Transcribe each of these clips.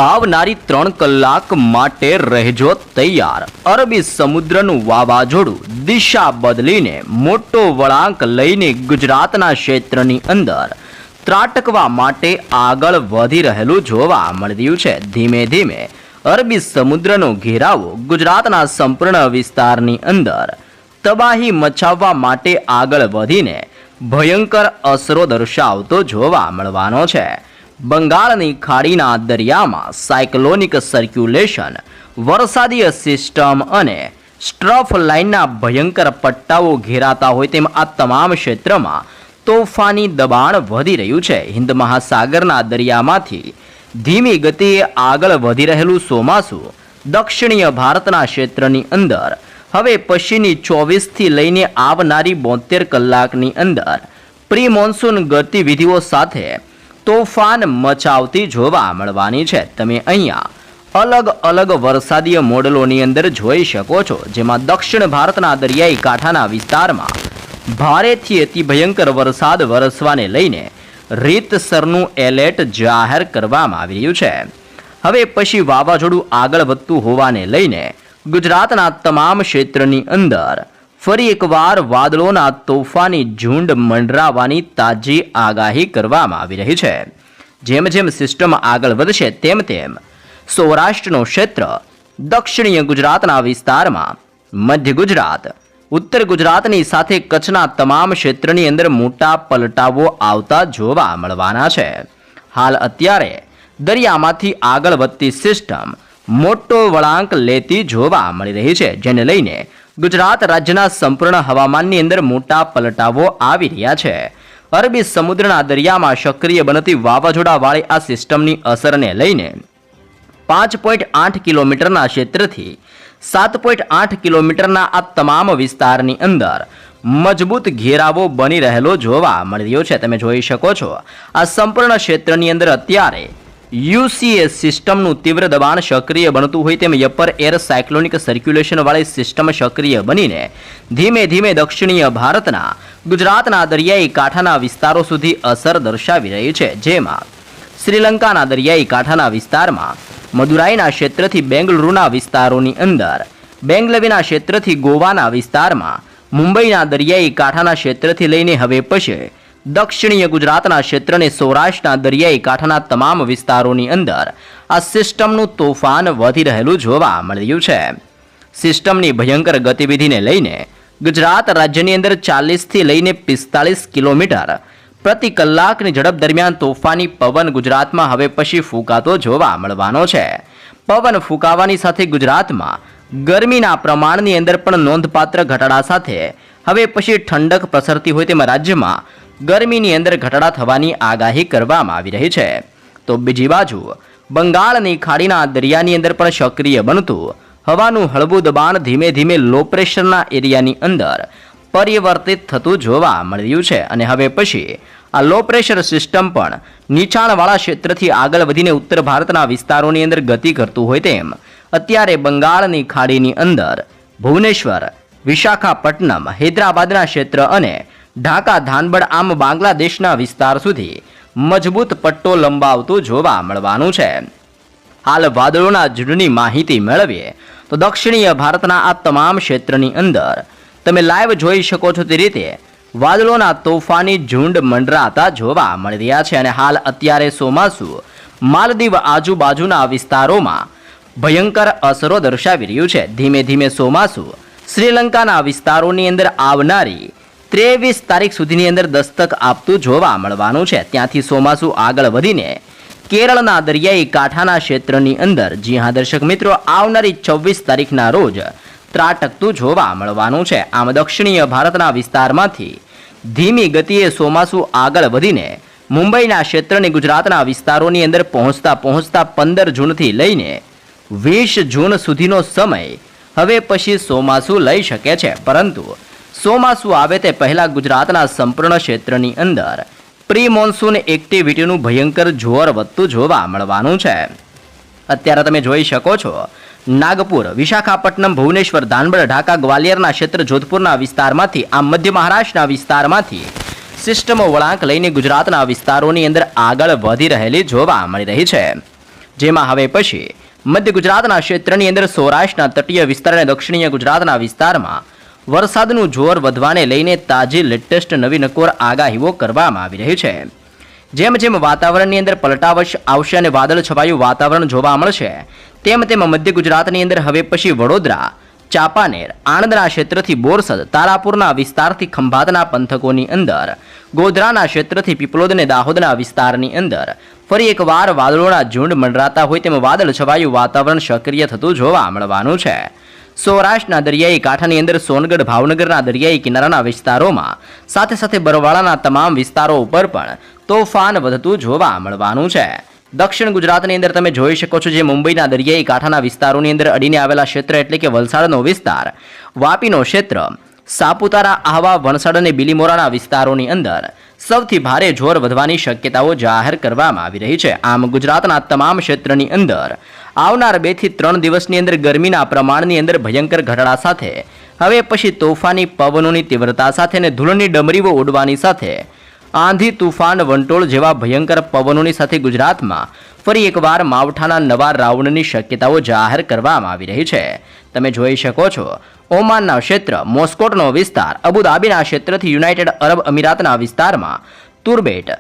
આવનારી 3 કલાક માટે રહેજો તૈયાર. અરબી સમુદ્રનું વાવાઝોડું દિશા બદલીને મોટો વળાંક લઈને ગુજરાતના ક્ષેત્રની અંદર ત્રાટકવા માટે આગળ વધી રહેલું જોવા મળી રહ્યું છે. ધીમે ધીમે અરબી સમુદ્રનો ઘેરાવો ગુજરાતના સંપૂર્ણ વિસ્તારની અંદર તબાહી મચાવવા માટે આગળ વધીને ભયંકર અસરો દર્શાવતો જોવા મળવાનો છે. બંગાળની ખાડીના દરિયામાં સાયક્લોનિક સર્ક્યુલેશન, વરસાદીય સિસ્ટમ અને સ્ટ્રફ લાઇનના ભયંકર પટ્ટાઓ ઘેરાતા હોય તેમ આ તમામ ક્ષેત્રમાં તોફાની દબાણ વધી રહ્યું છે. હિન્દ મહાસાગરના દરિયામાંથી ધીમી ગતિએ આગળ વધી રહેલું ચોમાસું દક્ષિણીય ભારતના ક્ષેત્રની અંદર હવે પછીની 24થી લઈને આવનારી 72 કલાકની અંદર પ્રી મોન્સૂન ગતિવિધિઓ સાથે તોફાન મચાવતી જોવા મળવાની છે. તમે અહીંયા અલગ અલગ વરસાદીય મોડલોની અંદર જોઈ શકો છો, જેમાં દક્ષિણ ભારતના દરિયાઈ કાંઠાના વિસ્તારમાં ભારેથી અતિ ભયંકર વરસાદ વરસવાને લઈને રીતસરનું એલર્ટ જાહેર કરવામાં આવી રહ્યું છે. હવે પછી વાવાઝોડું આગળ વધતું હોવાને લઈને ગુજરાતના તમામ ક્ષેત્રની અંદર ફરી એકવાર વાદળોના તોફાની ઝુંડ મંડરાવાની તાજી આગાહી કરવામાં આવી રહી છે. જેમ જેમ સિસ્ટમ આગળ વધશે તેમ તેમ સૌરાષ્ટ્રનું ક્ષેત્ર, દક્ષિણીય ગુજરાતના વિસ્તારમાં, મધ્ય ગુજરાત, ઉત્તર ગુજરાતની સાથે કચ્છના તમામ ક્ષેત્રની અંદર મોટા પલટાવો આવતા જોવા મળવાના છે. હાલ અત્યારે દરિયામાંથી આગળ વધતી સિસ્ટમ મોટો વળાંક લેતી જોવા મળી રહી છે, જેને લઈને ગુજરાત રાજ્યના સંપૂર્ણ હવામાનની અંદર મોટા પલટાવો આવી રહ્યા છે. અરબી સમુદ્રના દરિયામાં સક્રિય બનતી વાવાઝોડાવાળી આ સિસ્ટમની અસરને લઈને 5.8 કિલોમીટરના ક્ષેત્રથી 7.8 કિલોમીટરના આ તમામ વિસ્તારની અંદર મજબૂત ઘેરાવો બની રહેલો જોવા મળી રહ્યો છે. તમે જોઈ શકો છો આ સંપૂર્ણ ક્ષેત્રની અંદર અત્યારે યુસીએ સિસ્ટમનું તીવ્ર દબાણ સક્રિય બનતું હોય તેમ અપર એર સાયક્લોનિક સર્ક્યુલેશન વાળી સિસ્ટમ સક્રિય બનીને ધીમે ધીમે દક્ષિણીય ભારતના ગુજરાતના દરિયાઈ કાંઠાના વિસ્તારો સુધી અસર દર્શાવી રહી છે. જેમાં શ્રીલંકાના દરિયાઈ કાંઠાના વિસ્તારમાં, મદુરાઈના ક્ષેત્રથી બેંગલુરુના વિસ્તારોની અંદર, બેંગલવીના ક્ષેત્રથી ગોવાના વિસ્તારમાં, મુંબઈના દરિયાઈ કાંઠાના ક્ષેત્રથી લઈને હવે પછી દક્ષિણીય ગુજરાતના ક્ષેત્રને સૌરાષ્ટ્રના દરિયાઈ કાંઠાના તમામ વિસ્તારોની અંદર આ સિસ્ટમનું તોફાન વધી રહેલું જોવા મળી રહ્યું છે. સિસ્ટમની ભયંકર ગતિવિધિને લઈને ગુજરાત રાજ્યની અંદર 40થી લઈને 45 કિલોમીટર પ્રતિ કલાકની ઝડપ દરમિયાન તોફાની પવન ગુજરાતમાં હવે પછી ફૂંકાતો જોવા મળવાનો છે. પવન ફૂંકાવાની સાથે ગુજરાતમાં ગરમીના પ્રમાણની અંદર પણ નોંધપાત્ર ઘટાડા સાથે હવે પછી ઠંડક પ્રસરતી હોય તેમાં રાજ્યમાં ગરમીની અંદર ઘટાડા થવાની આગાહી કરવામાં આવી રહી છે. તો બીજી બાજુ બંગાળની ખાડીના દરિયાની અંદર પણ સક્રિય બનતું હવાનું હળવું દબાણ ધીમે ધીમે લો પ્રેશરના એરિયાની અંદર પરિવર્તિત થતું જોવા મળી રહ્યું છે. અને હવે પછી આ લો પ્રેશર સિસ્ટમ પણ નીચાણવાળા ક્ષેત્રથી આગળ વધીને ઉત્તર ભારતના વિસ્તારોની અંદર ગતિ કરતું હોય તેમ અત્યારે બંગાળની ખાડીની અંદર ભુવનેશ્વર, વિશાખાપટ્ટનમ, હૈદરાબાદના ક્ષેત્ર અને ઢાકા, ધાનબડ આમ બાંગ્લાદેશના વિસ્તાર સુધી મજબૂત પટ્ટો લંબાવતો જોવા મળવાનું છે. હાલ વાદળોના ઝુંડની માહિતી મેળવીએ તો દક્ષિણીય ભારતના આ તમામ ક્ષેત્રની અંદર તમે લાઈવ જોઈ શકો છો તે રીતે વાદળોના તોફાની ઝુંડ મંડરાતા જોવા મળી રહ્યા છે. અને હાલ અત્યારે ચોમાસું માલદીવ આજુબાજુના વિસ્તારોમાં ભયંકર અસરો દર્શાવી રહ્યું છે. ધીમે ધીમે ચોમાસું શ્રીલંકાના વિસ્તારોની અંદર આવનારી 23 તારીખ સુધીની અંદર દસ્તક આપતું જોવા મળવાનું છે. ત્યાંથી ચોમાસું આગળ વધીને કેરળના દરિયાઈ કાંઠાના ક્ષેત્રની અંદર, જી હા દર્શક મિત્રો, આવનારી 24 તારીખના રોજ ત્રાટકતું જોવા મળવાનું છે. આમ દક્ષિણીય ભારતના વિસ્તારમાંથી ધીમી ગતિએ ચોમાસું આગળ વધીને મુંબઈના ક્ષેત્રની ગુજરાતના વિસ્તારોની અંદર પહોંચતા 15 જૂનથી લઈને 20 જૂન સુધીનો સમય હવે પછી ચોમાસું લઈ શકે છે. પરંતુ ચોમાસું આવે તે પહેલા ગુજરાતના સંપૂર્ણ ક્ષેત્રની અંદર પ્રી મોન્સૂન એક્ટિવિટીનું ભયંકર જોર વધતું જોવા મળવાનું છે. અત્યારે તમે જોઈ શકો છો નાગપુર, વિશાખાપટ્ટનમ, ભુવનેશ્વર, ધાનબડ, ઢાકા, ગ્વાલિયરના ક્ષેત્ર, જોધપુરના વિસ્તારમાંથી, આ મધ્ય મહારાષ્ટ્રના વિસ્તારમાંથી સિસ્ટમો વળાંક લઈને ગુજરાતના વિસ્તારોની અંદર આગળ વધી રહેલી જોવા મળી રહી છે. જેમાં હવે પછી મધ્ય ગુજરાતના ક્ષેત્રની અંદર સૌરાષ્ટ્રના તટીય વિસ્તાર અને દક્ષિણીય ગુજરાતના વિસ્તારમાં વરસાદનું જોર વધવાને લઈને તાજી લેટેસ્ટ નવી નકોર આગાહીઓ કરવામાં આવી રહી છે. જેમ જેમ વાતાવરણની અંદર પલટાવ આવશે અને વાદળ છવાયું વાતાવરણ જોવા મળશે તેમ તેમ મધ્ય ગુજરાતની અંદર હવે પછી વડોદરા, ચાંપાનેર, આણંદના ક્ષેત્રથી બોરસદ, તારાપુરના વિસ્તારથી ખંભાતના પંથકોની અંદર, ગોધરાના ક્ષેત્રથી પીપલોદ અને દાહોદના વિસ્તારની અંદર ફરી એકવાર વાદળોના ઝુંડ મંડરાતા હોય તેમ વાદળ છવાયું વાતાવરણ સક્રિય થતું જોવા મળવાનું છે. સૌરાષ્ટ્રના દરિયાઈ કાંઠાની અંદર સોનગઢ, ભાવનગરના દરિયાઈ કિનારાના વિસ્તારોમાં સાથે સાથે બરવાળાના તમામ વિસ્તારો ઉપર પણ તોફાન વધતું જોવા મળવાનું છે. દક્ષિણ ગુજરાતની અંદર તમે જોઈ શકો છો, જે મુંબઈના દરિયાઈ કાંઠાના વિસ્તારોની અંદર અડીને આવેલા ક્ષેત્ર એટલે કે વલસાડનો વિસ્તાર, વાપીનો ક્ષેત્ર, સાપુતારા, આહવા, વણસડ અને બિલીમોરાના વિસ્તારોની અંદર સૌથી ભારે જોર વધવાની શક્યતાઓ જાહેર કરવામાં આવી રહી છે. આમ ગુજરાતના તમામ ક્ષેત્રની અંદર આવનાર 2 થી 3 દિવસની અંદર ગરમીના પ્રમાણની અંદર ભયંકર ઘટાડા સાથે હવે પછી તોફાની પવનોની તીવ્રતા સાથે અને ધૂળની ડમરીઓ ઉડવાની સાથે આંધી, તુફાન, વંટોળ જેવા ભયંકર પવનોની સાથે ગુજરાતમાં ફરી એકવાર માવઠાના નવા રાઉન્ડની શક્યતાઓ જાહેર કરવામાં આવી રહી છે. તમે જોઈ શકો છો, ઓમાનના ક્ષેત્ર, મોસ્કોટનો વિસ્તાર, અબુધાબીના ક્ષેત્રથી યુનાઇટેડ અરબ અમીરાતના વિસ્તારમાં, તુર્બેટ,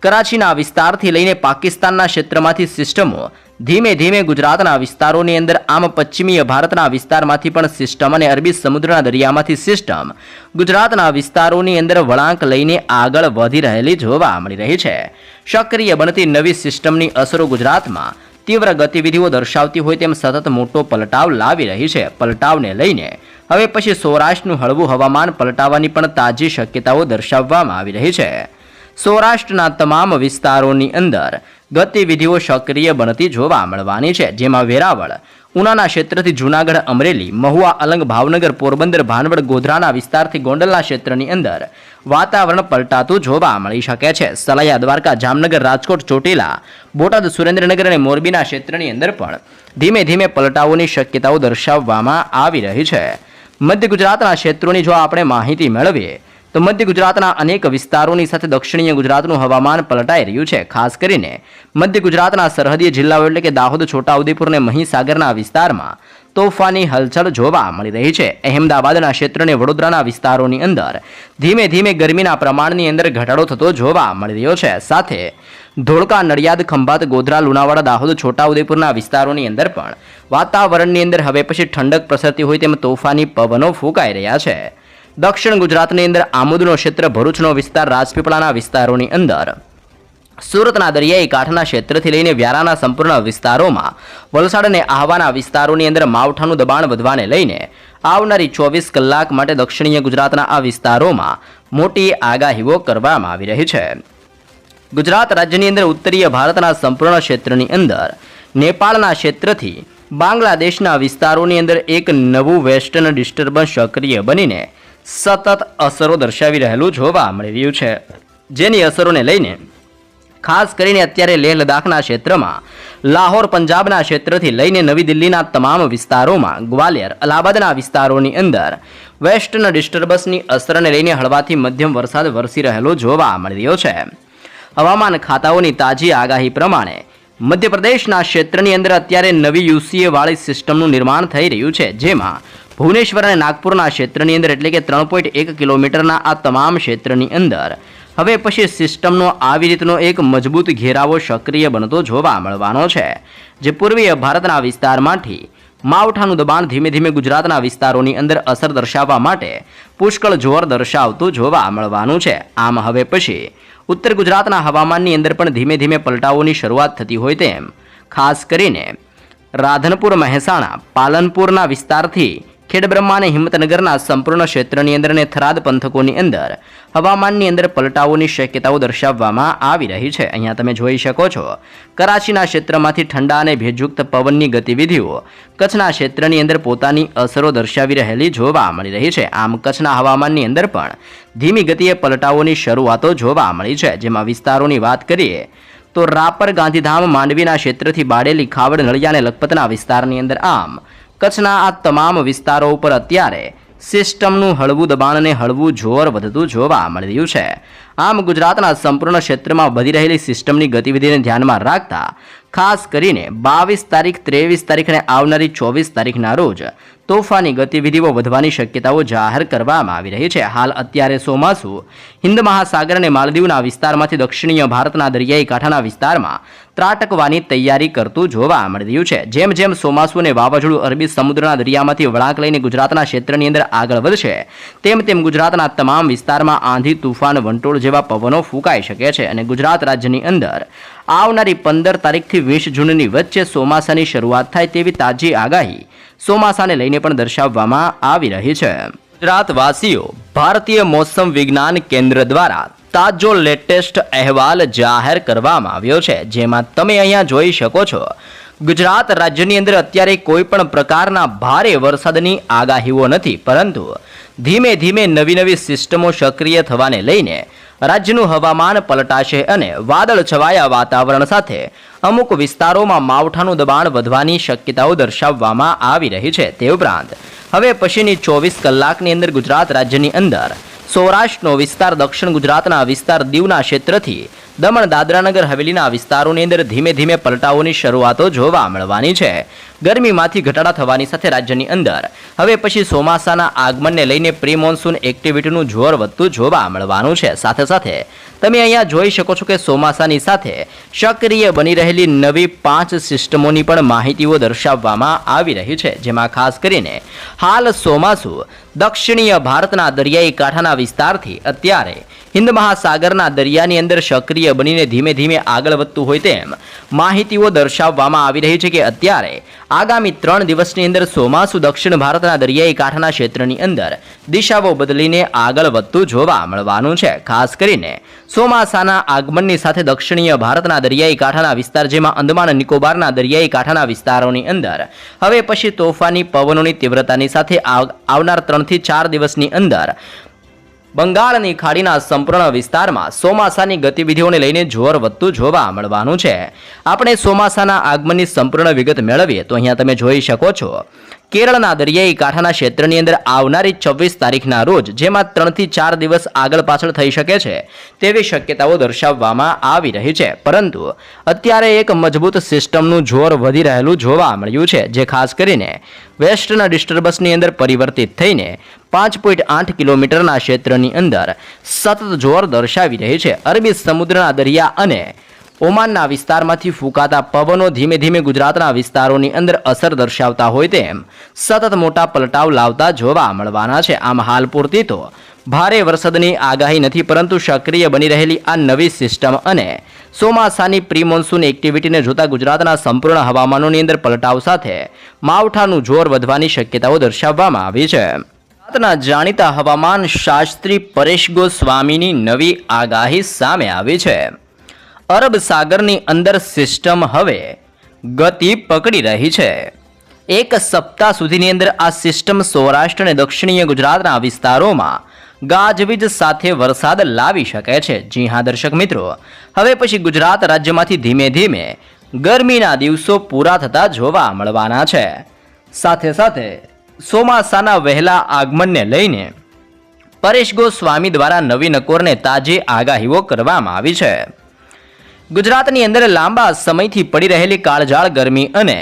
કરાચીના વિસ્તારથી લઈને પાકિસ્તાનના ક્ષેત્રમાંથી સિસ્ટમો ધીમે ધીમે ગુજરાતના વિસ્તારોની અંદર, આમ પશ્ચિમીય ભારતના વિસ્તારમાંથી પણ સિસ્ટમ અને અરબી સમુદ્રના દરિયામાંથી સિસ્ટમ ગુજરાતના વિસ્તારોની અંદર વળાંક લઈને આગળ વધી રહેલી જોવા મળી રહી છે. સક્રિય બનતી નવી સિસ્ટમની અસરો ગુજરાતમાં તીવ્ર ગતિવિધિઓ દર્શાવતી હોય તેમ સતત મોટો પલટાવ લાવી રહી છે. પલટાવને લઈને હવે પછી સૌરાષ્ટ્રનું હળવું હવામાન પલટાવાની પણ તાજી શક્યતાઓ દર્શાવવામાં આવી રહી છે. સૌરાષ્ટ્રના તમામ વિસ્તારોની અંદર ગતિવિધિઓ સક્રિય બનતી જોવા મળવાની છે, જેમાં વેરાવળ, ઉનાના ક્ષેત્રથી જૂનાગઢ, અમરેલી, મહુવા, અલંગ, ભાવનગર, પોરબંદર, ભાનવડ, ગોધરાના વિસ્તારથી ગોંડલના ક્ષેત્રની અંદર વાતાવરણ પલટાતું જોવા મળી શકે છે. સલાયા, દ્વારકા, જામનગર, રાજકોટ, ચોટીલા, બોટાદ, સુરેન્દ્રનગર અને મોરબીના ક્ષેત્રની અંદર પણ ધીમે ધીમે પલટાવોની શક્યતાઓ દર્શાવવામાં આવી રહી છે. મધ્ય ગુજરાતના ક્ષેત્રોની જો આપણે માહિતી મેળવીએ તો મધ્ય ગુજરાતના અનેક વિસ્તારોની સાથે દક્ષિણીય ગુજરાતનું હવામાન પલટાઈ રહ્યું છે. ખાસ કરીને મધ્ય ગુજરાતના સરહદીય જિલ્લાઓ એટલે કે દાહોદ, છોટાઉદેપુર અને મહીસાગરના વિસ્તારમાં તોફાની હલચલ જોવા મળી રહી છે. અહેમદાબાદના ક્ષેત્ર અને વડોદરાના વિસ્તારોની અંદર ધીમે ધીમે ગરમીના પ્રમાણની અંદર ઘટાડો થતો જોવા મળી રહ્યો છે. સાથે ધોળકા, નડિયાદ, ખંભાત, ગોધરા, લુણાવાડા, દાહોદ, છોટાઉદેપુરના વિસ્તારોની અંદર પણ વાતાવરણની અંદર હવે પછી ઠંડક પ્રસરતી હોય તેમ તોફાની પવનો ફૂંકાઈ રહ્યા છે. દક્ષિણ ગુજરાતની અંદર આમોદનો ક્ષેત્ર, ભરૂચનો વિસ્તાર, રાજપીપળાના વિસ્તારોની અંદર, સુરતના દરિયાઈ કાંઠાના ક્ષેત્રથી લઈને વ્યારાના સંપૂર્ણ વિસ્તારોમાં, વલસાડ અને આહવાના વિસ્તારોની અંદર માવઠાનું દબાણ વધવાને લઈને આવનારી 24 કલાક માટે દક્ષિણીય ગુજરાતના આ વિસ્તારોમાં મોટી આગાહીઓ કરવામાં આવી રહી છે. ગુજરાત રાજ્યની અંદર ઉત્તરીય ભારતના સંપૂર્ણ ક્ષેત્રની અંદર નેપાળના ક્ષેત્રથી બાંગ્લાદેશના વિસ્તારોની અંદર એક નવું વેસ્ટર્ન ડિસ્ટર્બન્સ સક્રિય બનીને સતત અસરો દર્શાવી રહેલું જોવા મળી રહ્યું છે, જેની અસરોને લઈને ખાસ કરીને અત્યારે લેહ લદ્દાખના ક્ષેત્રમાં, લાહોર, પંજાબના ક્ષેત્રથી લઈને નવી દિલ્હીના તમામ વિસ્તારોમાં, ગ્વાલિયર, અલ્હાબાદના વિસ્તારોની અંદર વેસ્ટર્ન ડિસ્ટર્બન્સની અસરને લઈને હળવાથી મધ્યમ વરસાદ વરસી રહેલો જોવા મળી રહ્યો છે. હવામાન ખાતાઓની તાજી આગાહી પ્રમાણે મધ્યપ્રદેશના ક્ષેત્રની અંદર અત્યારે નવી યુસીએ વાળી સિસ્ટમનું નિર્માણ થઈ રહ્યું છે, જેમાં ભુવનેશ્વર અને નાગપુરના ક્ષેત્રની અંદર એટલે કે 3.1 કિલોમીટરના આ તમામ ક્ષેત્રની અંદર હવે પછી સિસ્ટમનો આવી રીતનો એક મજબૂત ઘેરાવો સક્રિય બનતો જોવા મળવાનો છે, જે પૂર્વીય ભારતના વિસ્તારમાંથી માવઠાનું દબાણ ધીમે ધીમે ગુજરાતના વિસ્તારોની અંદર અસર દર્શાવવા માટે પુષ્કળ જોર દર્શાવતું જોવા મળવાનું છે. આમ હવે પછી ઉત્તર ગુજરાતના હવામાનની અંદર પણ ધીમે ધીમે પલટાઓની શરૂઆત થતી હોય તેમ ખાસ કરીને રાધનપુર, મહેસાણા, પાલનપુરના વિસ્તારથી ખેડબ્રહ્મા અને હિંમતનગરના સંપૂર્ણ ક્ષેત્રની અંદર અને થરાદ પંથકોની અંદર હવામાનની અંદર પલટાઓની શક્યતાઓ દર્શાવવામાં આવી રહી છે. અહીંયા તમે જોઈ શકો છો, કરાચીના ક્ષેત્રમાંથી ઠંડા અને ભેજયુક્ત પવનની ગતિવિધિઓ કચ્છના ક્ષેત્રની અંદર પોતાની અસરો દર્શાવી રહેલી જોવા મળી રહી છે. આમ કચ્છના હવામાનની અંદર પણ ધીમી ગતિએ પલટાઓની શરૂઆતો જોવા મળી છે, જેમાં વિસ્તારોની વાત કરીએ તો રાપર, ગાંધીધામ, માંડવીના ક્ષેત્રથી બાળેલી, ખાવડ, નળિયા અને લખપતના વિસ્તારની અંદર, આમ કચ્છના આ તમામ વિસ્તારો ઉપર અત્યારે સિસ્ટમનું હળવું દબાણ અને હળવું જોર વધતું જોવા મળી રહ્યું છે. આમ ગુજરાતના સંપૂર્ણ ક્ષેત્રમાં વધી રહેલી સિસ્ટમની ગતિવિધિને ધ્યાનમાં રાખતા ખાસ કરીને 22 તારીખ, 23 તારીખ અને આવનારી 24 તારીખના રોજ તોફાની ગતિવિધિઓ વધવાની શક્યતાઓ જાહેર કરવામાં આવી રહી છે. હાલ અત્યારે ચોમાસું હિન્દ મહાસાગર અને માલદીવના વિસ્તારમાંથી દક્ષિણીય ભારતના દરિયાઈ કાંઠાના વિસ્તારમાં ત્રાટકવાની તૈયારી કરતું જોવા મળી રહ્યું છે. જેમ જેમ ચોમાસું અને વાવાઝોડું અરબી સમુદ્રના દરિયામાંથી વળાંક લઈને ગુજરાતના ક્ષેત્રની અંદર આગળ વધશે તેમ તેમ ગુજરાતના તમામ વિસ્તારમાં આંધી, તુફાન, વંટોળ જેવા પવનો ફૂંકાઈ શકે છે અને ગુજરાત રાજ્યની અંદર આવનારી 15 તારીખથી 20 જૂનની વચ્ચે ચોમાસાની શરૂઆત થાય તેવી તાજી આગાહી ચોમાસાને લઈને પણ દર્શાવવામાં આવી રહી છે. ગુજરાતવાસીઓ, ભારતીય મોસમ વિજ્ઞાન કેન્દ્ર દ્વારા તાજો લેટેસ્ટ અહેવાલ જાહેર કરવામાં આવ્યો છે, જેમાં તમે અહીંયા જોઈ શકો છો ગુજરાત રાજ્યની અંદર અત્યારે કોઈ પણ પ્રકારના ભારે વરસાદની આગાહીઓ નથી, પરંતુ ધીમે ધીમે નવી સિસ્ટમો સક્રિય થવાને લઈને રાજ્યનું હવામાન પલટાશે અને વાદળ છવાયા વાતાવરણ સાથે અમુક વિસ્તારોમાં માવઠાનું દબાણ વધવાની શક્યતાઓ દર્શાવવામાં આવી રહી છે. તે ઉપરાંત હવે પછીની 24 કલાકની અંદર ગુજરાત રાજ્યની અંદર સૌરાષ્ટ્રનો વિસ્તાર, દક્ષિણ ગુજરાતના વિસ્તાર, દીવના ક્ષેત્રથી દમણ, દાદરાનગર હવેલીના વિસ્તારોની અંદર ધીમે ધીમે પલટાઓની શરૂઆતો જોવા મળવાની છે. ગરમીમાંથી ઘટાડા થવાની સાથે રાજ્યની અંદર હવે પછી ચોમાસાના આગમનને લઈને પ્રી મોન્સૂન એક્ટિવિટીનું જોર વધતું જોવા મળવાનું છે. સાથે સાથે તમે અહીંયા જોઈ શકો છો કે ચોમાસાની સાથે સક્રિય બની રહેલી નવી 5 સિસ્ટમોની પણ માહિતીઓ દર્શાવવામાં આવી રહી છે, જેમાં ખાસ કરીને હાલ ચોમાસું દક્ષિણીય ભારતના દરિયાઈ કાંઠાના વિસ્તારથી અત્યારે હિન્દ મહાસાગરના દરિયાની અંદર સક્રિય બનીને ધીમે ધીમે આગળ વધતું હોય તેમ માહિતીઓ દર્શાવવામાં આવી રહી છે કે અત્યારે આગામી 3 દિવસની અંદર ચોમાસું દક્ષિણ ભારતના દરિયાઈ કાંઠાના ક્ષેત્રની અંદર દિશાઓ બદલીને આગળ વધતું જોવા મળવાનું છે. ખાસ કરીને ચોમાસાના આગમનની સાથે દક્ષિણીય ભારતના દરિયાઈ કાંઠાના વિસ્તાર, જેમાં અંદમાન નિકોબારના દરિયાઈ કાંઠાના વિસ્તારોની અંદર હવે પછી તોફાની પવનોની તીવ્રતાની સાથે આવનાર 3 થી 4 દિવસની અંદર બંગાળની ખાડીના સંપૂર્ણ વિસ્તારમાં ચોમાસાની ગતિવિધિઓને લઈને જોર વધતું જોવા મળવાનું છે. આપણે ચોમાસાના આગમનની સંપૂર્ણ વિગત મેળવીએ તો અહીંયા તમે જોઈ શકો છો કેરળના દરિયાઈ કાંઠાના ક્ષેત્રની અંદર આવનારી 24 તારીખના રોજ, જેમાં 3 થી 4 દિવસ આગળ પાછળ થઈ શકે છે તેવી શક્યતાઓ દર્શાવવામાં આવી રહી છે. પરંતુ અત્યારે એક મજબૂત સિસ્ટમનું જોર વધી રહેલું જોવા મળ્યું છે, જે ખાસ કરીને વેસ્ટર્ન ડિસ્ટર્બન્સની અંદર પરિવર્તિત થઈને 5.8 કિલોમીટરના ક્ષેત્રની અંદર સતત જોર દર્શાવી રહી છે. અરબી સમુદ્રના દરિયા અને ઓમાનના વિસ્તારમાંથી ફૂંકાતા પવનો ધીમે ધીમે ગુજરાતના વિસ્તારોની અંદર અસર દર્શાવતા હોય તેમ સતત મોટા પલટાવ લાવતા જોવા મળવાના છે. આમ હાલ પૂરતી તો ભારે વરસાદની આગાહી નથી, પરંતુ સક્રિય બની રહેલી આ નવી સિસ્ટમ અને ચોમાસાની પ્રી મોન્સૂન એક્ટિવિટીને જોતા ગુજરાતના સંપૂર્ણ હવામાનોની અંદર પલટાવ સાથે માવઠાનું જોર વધવાની શક્યતાઓ દર્શાવવામાં આવી છે. ગુજરાતના જાણીતા હવામાન શાસ્ત્રી પરેશ ગોસ્વામીની નવી આગાહી સામે આવી છે. અરબ સાગરની અંદર સિસ્ટમ હવે ગતિ પકડી રહી છે. એક સપ્તાહ સુધીની અંદર આ સિસ્ટમ સૌરાષ્ટ્ર અને દક્ષિણીય ગુજરાતના વિસ્તારોમાં ગાજવીજ સાથે વરસાદ લાવી શકે છે. જી હા દર્શક મિત્રો, હવે પછી ગુજરાત રાજ્યમાંથી ધીમે ધીમે ગરમીના દિવસો પૂરા થતા જોવા મળવાના છે. સાથે સાથે ચોમાસાના વહેલા આગમનને લઈને પરેશ ગોસ્વામી દ્વારા નવી નકોરને તાજી આગાહીઓ કરવામાં આવી છે. ગુજરાતની અંદર લાંબા સમયથી પડી રહેલી કાળઝાળ ગરમી અને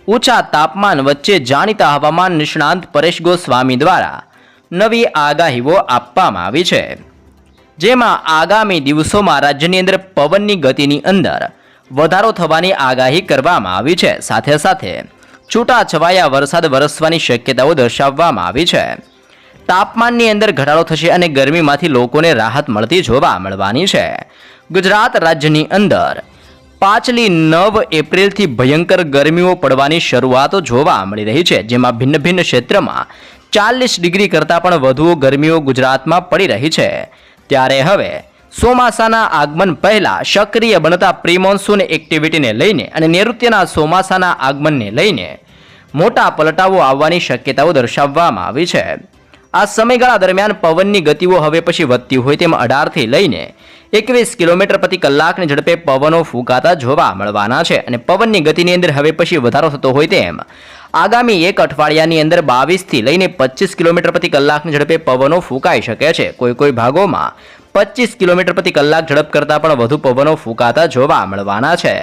ઊંચા તાપમાન વચ્ચે જાણીતા હવામાન નિષ્ણાંત પરેશ ગોસ્વામી દ્વારા નવી આગાહીઓ આપવામાં આવી છે, જેમાં આગામી દિવસોમાં રાજ્યની અંદર પવનની ગતિની અંદર વધારો થવાની આગાહી કરવામાં આવી છે. સાથે સાથે છૂટાછવાયા વરસાદ વરસવાની શક્યતાઓ દર્શાવવામાં આવી છે. તાપમાનની અંદર ઘટાડો થશે અને ગરમીમાંથી લોકોને રાહત મળતી જોવા મળવાની છે. ગુજરાત રાજ્યની અંદર પાછલી 9 એપ્રિલથી ભયંકર ગરમીઓ પડવાની શરૂઆતો જોવા મળી રહી છે, જેમાં ભિન્ન ભિન્ન ક્ષેત્રમાં 40 ડિગ્રી કરતાં પણ વધુ ગરમીઓ ગુજરાતમાં પડી રહી છે. ત્યારે હવે ચોમાસાના આગમન પહેલા સક્રિય બનતા પ્રી મોન્સૂન એક્ટિવિટીને લઈને અને નૈઋત્યના ચોમાસાના આગમનને લઈને મોટા પલટાઓ આવવાની શક્યતાઓ દર્શાવવામાં આવી છે. આ સમયગાળા દરમિયાન પવનની ગતિઓ હવે પછી વધતી હોય તેમ 18 થી લઈને 21 કિલોમીટર પ્રતિ કલાકની ઝડપે પવનો ફૂંકાતા જોવા મળવાના છે. અને પવનની ગતિની અંદર હવે પછી વધારો થતો હોય તેમ આગામી એક અઠવાડિયાની અંદર 22 થી લઈને 25 કિલોમીટર પ્રતિ કલાકની ઝડપે પવનો ફૂંકાઈ શકે છે. કોઈ ભાગોમાં 25 કિલોમીટર પ્રતિ કલાક ઝડપ કરતાં પણ વધુ પવનો ફૂંકાતા જોવા મળવાના છે.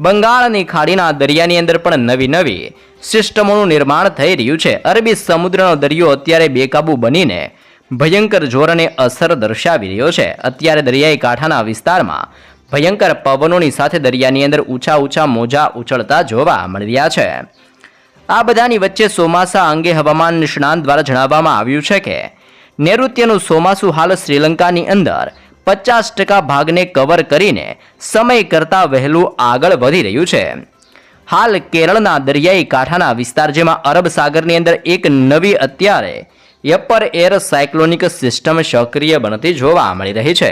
બંગાળની ખાડીના દરિયાની અંદર પણ નવી સિસ્ટમોનું નિર્માણ થઈ રહ્યું છે. અરબી સમુદ્રનો દરિયો અત્યારે બેકાબુ બનીને ભયંકર જોર અને અસર દર્શાવી રહ્યો છે. અત્યારે દરિયાઈ કાંઠાના વિસ્તારમાં ભયંકર પવનોની સાથે દરિયાની અંદર ઊંચા મોજા ઉછળતા જોવા મળી રહ્યા છે. આ બધાની વચ્ચે ચોમાસા અંગે હવામાન નિષ્ણાંત દ્વારા જણાવવામાં આવ્યું છે કે નૈઋત્યનું ચોમાસું હાલ શ્રીલંકાની અંદર 50% ભાગને કવર કરીને સમય કરતાં વહેલું આગળ વધી રહ્યું છે. હાલ કેરળના દરિયાઈ કાંઠાના વિસ્તાર જેમાં અરબ સાગરની અંદર એક નવી અત્યારે અપર એર સાયક્લોનિક સિસ્ટમ સક્રિય બનતી જોવા મળી રહી છે,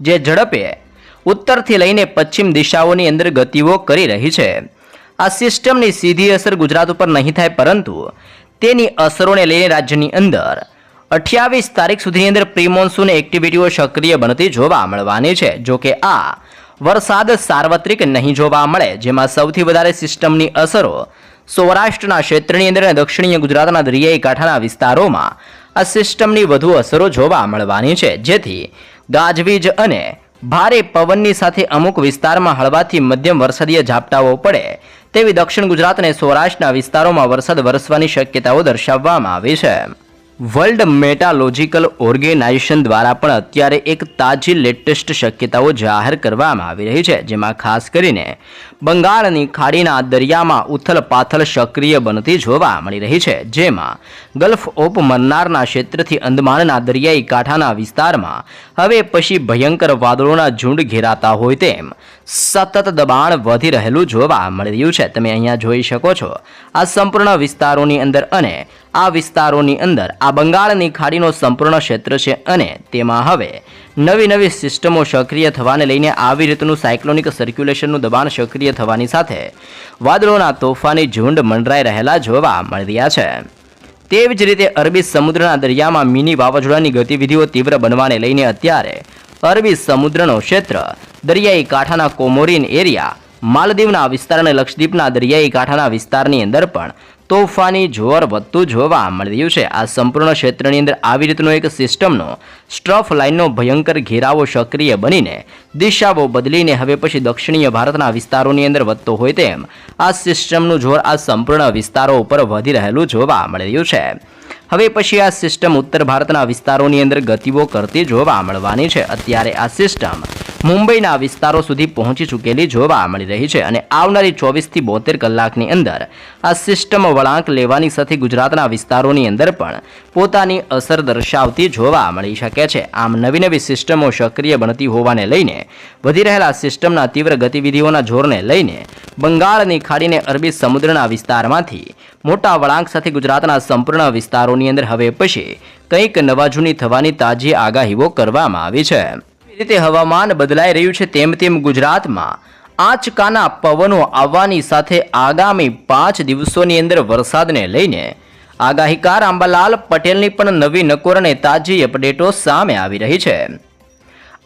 જે ઝડપે ઉત્તરથી લઈને પશ્ચિમ દિશાઓની અંદર ગતિઓ કરી રહી છે. આ સિસ્ટમની સીધી અસર ગુજરાત ઉપર નહીં થાય, પરંતુ તેની અસરોને લઈને રાજ્યની અંદર 28 તારીખ સુધીની અંદર પ્રી મોન્સૂન એક્ટિવિટીઓ સક્રિય બનતી જોવા મળવાની છે. જોકે આ વરસાદ સાર્વત્રિક નહીં જોવા મળે, જેમાં સૌથી વધારે સિસ્ટમની અસરો સૌરાષ્ટ્રના ક્ષેત્રની અંદર અને દક્ષિણીય ગુજરાતના દરિયાઈ કાંઠાના વિસ્તારોમાં આ સિસ્ટમની વધુ અસરો જોવા મળવાની છે, જેથી ગાજવીજ અને ભારે પવનની સાથે અમુક વિસ્તારમાં હળવાથી મધ્યમ વરસાદીય ઝાપટાઓ પડે તેવી દક્ષિણ ગુજરાત અને સૌરાષ્ટ્રના વિસ્તારોમાં વરસાદ વરસવાની શક્યતાઓ દર્શાવવામાં આવી છે. વર્લ્ડ મેટાલોજિકલ ઓર્ગેનાઇઝેશન દ્વારા પણ અત્યારે એક તાજી લેટેસ્ટ શક્યતાઓ જાહેર કરવામાં આવી રહી છે, જેમાં ખાસ કરીને બંગાળની ખાડીના દરિયામાં ઉથલપાથલ સક્રિય બનતી જોવા મળી રહી છે, જેમાં ગલ્ફ ઓફ મન્નારના ક્ષેત્રથી અંદમાનના દરિયાઈ કાંઠાના વિસ્તારમાં હવે પછી ભયંકર વાદળોના ઝુંડ ઘેરાતા હોય તેમ સતત દબાણ વધી રહેલું જોવા મળી રહ્યું છે. તમે અહીંયા જોઈ શકો છો આ સંપૂર્ણ વિસ્તારોની અંદર, અને આ વિસ્તારોની અંદર આ બંગાળની ખાડીનો સંપૂર્ણ ક્ષેત્ર છે, અને તેમાં હવે નવી સિસ્ટમો સક્રિય થવાને લઈને આવી રીતનું સાયક્લોનિક સર્ક્યુલેશનનું દબાણ સક્રિય થવાની સાથે વાદળોના તોફાની ઝુંડ મંડરાઈ રહેલા જોવા મળી રહ્યા છે. તેવી જ રીતે અરબી સમુદ્રના દરિયામાં મિની વાવાઝોડાની ગતિવિધિઓ તીવ્ર બનવાને લઈને અત્યારે અરબી સમુદ્રનો ક્ષેત્ર દરિયાઈ કાંઠાના કોમોરીન એરિયા, માલદીવના વિસ્તાર અને લક્ષદ્વીપના દરિયાઈ કાંઠાના વિસ્તારની અંદર પણ તોફાની જોર વધતું જોવા મળી રહ્યું છે. આ સંપૂર્ણ ક્ષેત્રની અંદર આવી રીતનો એક સિસ્ટમનો સ્ટ્રફ લાઇનનો ભયંકર ઘેરાવો સક્રિય બનીને દિશાઓ બદલીને હવે પછી દક્ષિણીય ભારતના વિસ્તારોની અંદર વધતો હોય તેમ આ સિસ્ટમનું જોર આ સંપૂર્ણ વિસ્તારો ઉપર વધી રહેલું જોવા મળી રહ્યું છે. હવે પછી આ સિસ્ટમ ઉત્તર ભારતના વિસ્તારોની અંદર ગતિઓ કરતી જોવા મળવાની છે. અત્યારે આ સિસ્ટમ મુંબઈના વિસ્તારો સુધી પહોંચી ચૂકેલી જોવા મળી રહી છે, અને આવનારી 24 થી 72 કલાકની અંદર આ સિસ્ટમ વળાંક લેવાની સાથે ગુજરાતના વિસ્તારોની અંદર પણ પોતાની અસર દર્શાવતી જોવા મળી શકે છે. આમ નવી સિસ્ટમો સક્રિય બનતી હોવાને લઈને વધી રહેલા સિસ્ટમના તીવ્ર ગતિવિધિઓના જોરને લઈને બંગાળની ખાડીને અરબી સમુદ્રના વિસ્તારમાંથી મોટા વળાંક સાથે ગુજરાતના સંપૂર્ણ વિસ્તારોની અંદર હવે પછી કંઈક નવા જૂની થવાની તાજી આગાહીઓ કરવામાં આવી છે. રીતે હવામાન બદલાઈ રહ્યું છે, તેમ ગુજરાતમાં આંચકાના પવનો આવવાની સાથે આગામી 5 દિવસોની અંદર વરસાદને લઈને આગાહીકાર અંબાલાલ પટેલની પણ નવી નકોર અને તાજી અપડેટો સામે આવી રહી છે.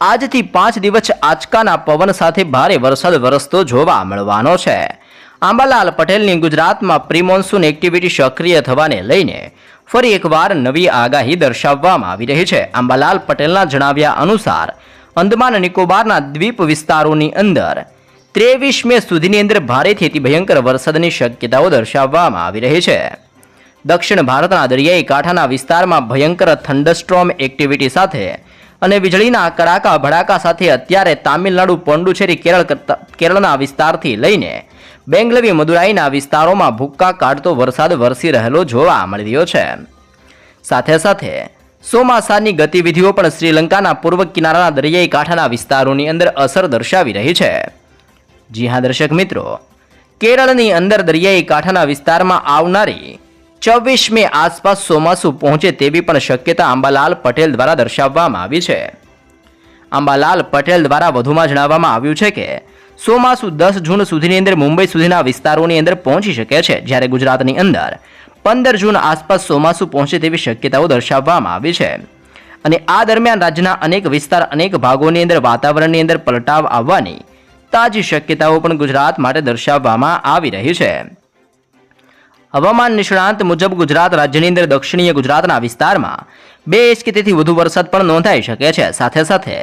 આજથી 5 દિવસ આંચકાના પવન સાથે ભારે વરસાદ વરસતો જોવા મળવાનો છે. અંબાલાલ પટેલની ગુજરાતમાં પ્રી મોન્સૂન એક્ટિવિટી સક્રિય થવાને લઈને ફરી એકવાર નવી આગાહી દર્શાવવામાં આવી રહી છે. અંબાલાલ પટેલના જણાવ્યા અનુસાર અંદમાન નિકોબારના દ્વીપ વિસ્તારોની અંદર 23 મે સુધીની અંદર ભારેથી અતિ ભયંકર વરસાદની શક્યતાઓ દર્શાવવામાં આવી રહી છે. દક્ષિણ ભારતના દરિયાઈ કાંઠાના વિસ્તારમાં ભયંકર થંડરસ્ટ્રોમ એક્ટિવિટી સાથે અને વીજળીના કડાકા ભડાકા સાથે અત્યારે તામિલનાડુ, પોંડુચેરી, કેરળના વિસ્તારથી લઈને બેંગલવી, મદુરાઈના વિસ્તારોમાં ભૂક્કા કાઢતો વરસાદ વરસી રહેલો જોવા મળી રહ્યો છે. સાથે ચોમાસાની ગતિવિધિઓ પણ શ્રીલંકાના પૂર્વ કિનારાના દરિયાઈ કાંઠાના વિસ્તારોની અંદર અસર દર્શાવી રહી છે. જી હા દર્શક મિત્રો, કેરળની અંદર દરિયાઈ કાંઠાના વિસ્તારમાં આવનારી 24 મે આસપાસ ચોમાસું પહોંચે તેવી પણ શક્યતા અંબાલાલ પટેલ દ્વારા દર્શાવવામાં આવી છે. અંબાલાલ પટેલ દ્વારા વધુમાં જણાવવામાં આવ્યું છે કે ચોમાસું 10 જૂન સુધીની અંદર મુંબઈ સુધીના વિસ્તારોની અંદર પહોંચી શકે છે, જ્યારે ગુજરાતની અંદર 15 જૂન આસપાસ ચોમાસું પહોંચે તેવી શક્યતાઓ દર્શાવવામાં આવી છે. અને આ દરમિયાન રાજ્યના અનેક વિસ્તાર, અનેક ભાગોની અંદર વાતાવરણની અંદર પલટાવ આવવાની તાજી શક્યતાઓ પણ ગુજરાત માટે દર્શાવવામાં આવી રહી છે. હવામાન નિષ્ણાંત મુજબ ગુજરાત રાજ્યની અંદર દક્ષિણીય ગુજરાતના વિસ્તારમાં 2 ઇંચ કે તેથી વધુ વરસાદ પણ નોંધાઈ શકે છે. સાથે સાથે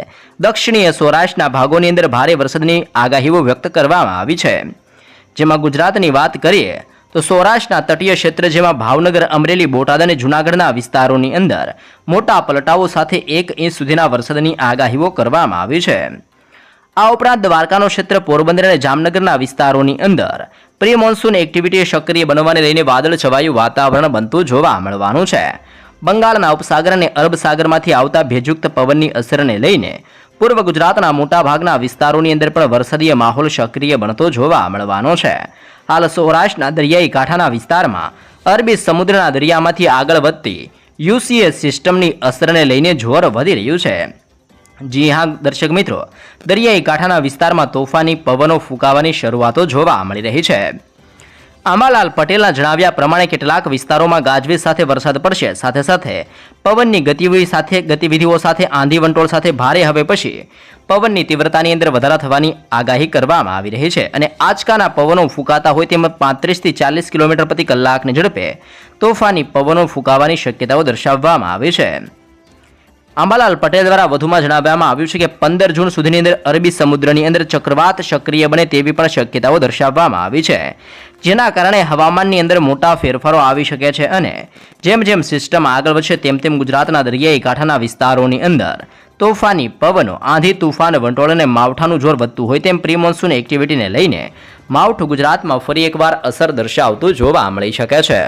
દક્ષિણીય સૌરાષ્ટ્રના ભાગોની અંદર ભારે વરસાદની આગાહીઓ વ્યક્ત કરવામાં આવી છે. જેમાં ગુજરાતની વાત કરીએ તો સૌરાષ્ટ્રના તટીય ક્ષેત્ર જેમાં ભાવનગર, અમરેલી, બોટાદ અને જૂનાગઢના વિસ્તારોની અંદર મોટા પલટાઓ સાથે 1 ઇંચ સુધીના વરસાદની આગાહીઓ કરવામાં આવી છે. આ ઉપરાંત દ્વારકાનો ક્ષેત્ર, પોરબંદર અને જામનગરના વિસ્તારોની અંદર પ્રી મોન્સૂન એક્ટિવિટી સક્રિય બનવાને લઈને વાદળ છવાયું વાતાવરણ બનતું જોવા મળવાનું છે. બંગાળના ઉપસાગર અને અરબ સાગરમાંથી આવતા ભેજયુક્ત પવનની અસરને લઈને પૂર્વ ગુજરાતના મોટાભાગના વિસ્તારોની અંદર પણ વરસાદીય માહોલ સક્રિય બનતો જોવા મળવાનો છે. હાલ સૌરાષ્ટ્રના દરિયાઈ કાંઠાના વિસ્તારમાં અરબી સમુદ્રના દરિયામાંથી આગળ વધતી યુસીએસ સિસ્ટમની અસરને લઈને જોર વધી રહ્યું છે. જી હા દર્શક મિત્રો, દરિયાઈ કાંઠાના વિસ્તારમાં તોફાની પવનો ફૂંકાવાની શરૂઆતો જોવા મળી રહી છે. આંબાલાલ પટેલના જણાવ્યા પ્રમાણે કેટલાક વિસ્તારોમાં ગાજવીજ સાથે વરસાદ પડશે. સાથે સાથે પવનની ગતિવિધિઓ સાથે આંધી વંટોળ સાથે ભારે હવે પછી પવનની તીવ્રતાની અંદર વધારો થવાની આગાહી કરવામાં આવી રહી છે. અને આંચકાના પવનો ફૂંકાતા હોય તેમાં 35 થી 40 કિલોમીટર પ્રતિ કલાકની ઝડપે તોફાની પવનો ફૂંકાવાની શક્યતાઓ દર્શાવવામાં આવી છે. આંબાલાલ પટેલ દ્વારા વધુમાં જણાવવામાં આવ્યું છે કે 15 જૂન સુધીની અંદર અરબી સમુદ્રની અંદર ચક્રવાત સક્રિય બને તેવી પણ શક્યતાઓ દર્શાવવામાં આવી છે. જેના કારણે હવામાનની અંદર મોટા ફેરફારો આવી શકે છે અને જેમ જેમ સિસ્ટમ આગળ વધશે તેમ તેમ ગુજરાતના દરિયાઈ કાંઠાના વિસ્તારોની અંદર તોફાની પવનો, આંધી, તુફાન, વંટોળ અને માવઠાનું જોર વધતું હોય તેમ પ્રી મોન્સૂન એક્ટિવિટીને લઈને માવઠું ગુજરાતમાં ફરી એકવાર અસર દર્શાવતું જોવા મળી શકે છે.